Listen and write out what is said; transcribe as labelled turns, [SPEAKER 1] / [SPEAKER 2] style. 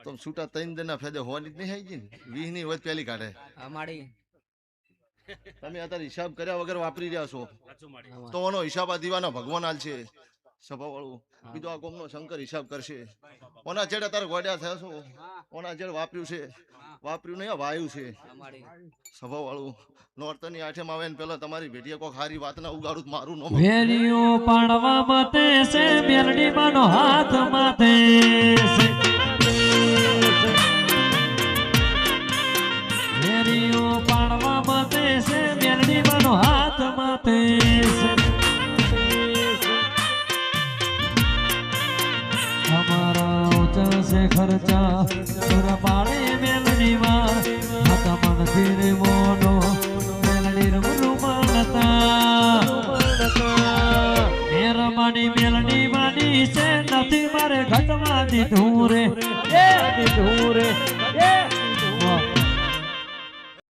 [SPEAKER 1] તો છૂટા 3 દિનના ફેદે હોવાની જ નહીં આવી ગઈ ને 20 ની વધ પેલી કાઢે
[SPEAKER 2] અમારી
[SPEAKER 1] તમે અત્યારે હિસાબ કર્યા વગર વાપરી રહ્યા છો તો ઓનો હિસાબ આ દીવાનો ભગવાન હાલ છે સભા વાળું બીજો આ કોમનો શંકર હિસાબ કરશે ઓના ચેડે તારે ગોડ્યા થયા છો ઓના ચેડ વાપર્યું છે વાપર્યું નહીં વાયુ છે સભા વાળું નોરતની આઠેમ આવે ને પેલા તમારી ભેટીએ કોક હારી વાત ના ઉગાડું તો મારું નો
[SPEAKER 3] વેરીઓ પાણવા મતે છે મેલડી માનો હાથ માથે છે વેરીઓ પાણવા મતે છે મેલડી માનો હાથ માથે છે અમારા ઊંચા છે ખર્ચા સુરા પાડે મેલડી માં હાથ મનથી રે મોનો મેલડી રમનું માની મેલડી માની છે નથી મારે ઘટમાં દીધું રે